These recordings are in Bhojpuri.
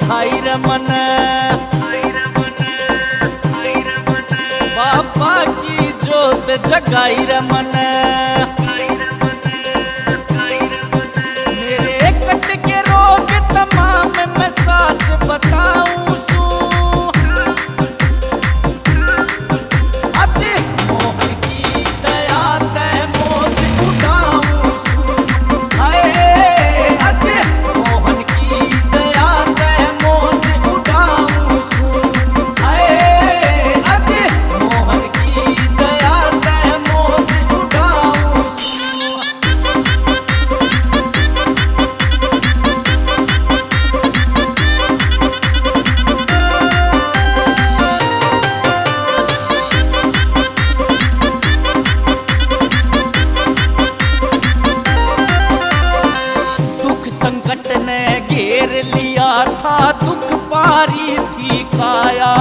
थाई रे मन, बाबा की जोत जगाई रे मन। मेरे कट के रोग तमाम मैं साच बताऊं सू, आज मोहन की दया ते मौज उड़ाऊं सू। हाय आज मोहन की दया ते मौज उड़ाऊं सू। हाय आज मोहन की दया ते मौज उड़ाऊं सू। दुख संकट ने घेर लिया था, दुख पारी थी काया,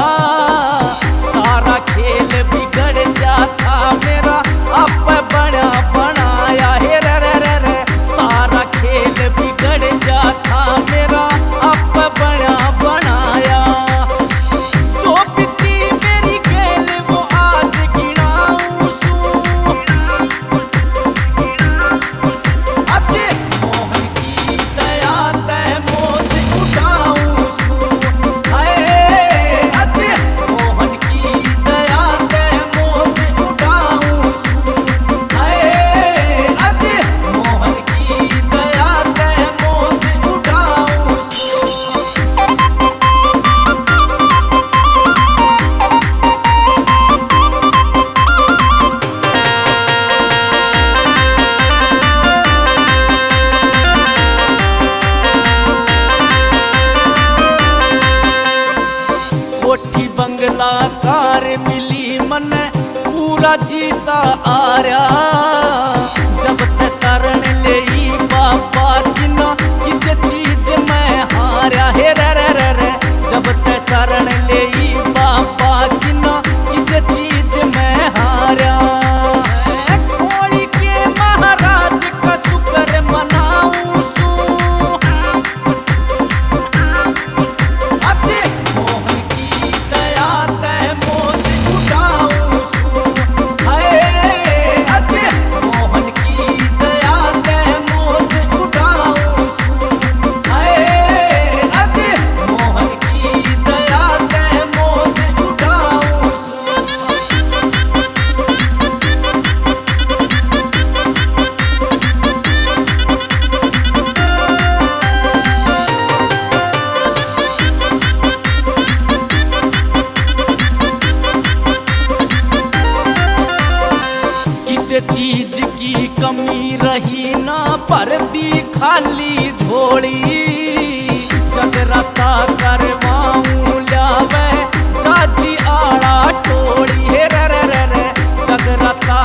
सारा खेल बिगड़ गया था मेरा अब बड़ा बनाया। हे रे रे रे रे, सारा खेल बिगड़ गया था मेरा अब बड़ा बनाया। जो बीती मेरी खेल वो आज गिनाऊं सू, आज मोहन की दया ते मौज उड़ाऊं सू। हाय आज मोहन की दया ते मौज उड़ाऊं सू। हाय आज मोहन की दया ते मौज उड़ाऊं सू। कोठी बंगला कार मिली मन पूरा जीसा आर्या, जब ते शरण ले बाबा किना किसे चीज में हार्या। हे रे रे रे रे, जब ते शरण ले बाबा किना किसे चीज में हार्या। खोड़ी के महाराज का शुक्र मनाऊं सू, आज मोहन की दया ते मौज उड़ाऊं सू। हाय आज मोहन की दया ते मौज उड़ाऊं सू। हाय आज मोहन की दया ते मौज उड़ाऊं सू। किसी चीज की कमी रही ना, भरती खाली झोली, जगराता करवाऊं लावे जाजी आड़ा टोड़ी। हे रे रे रे रे, जगराता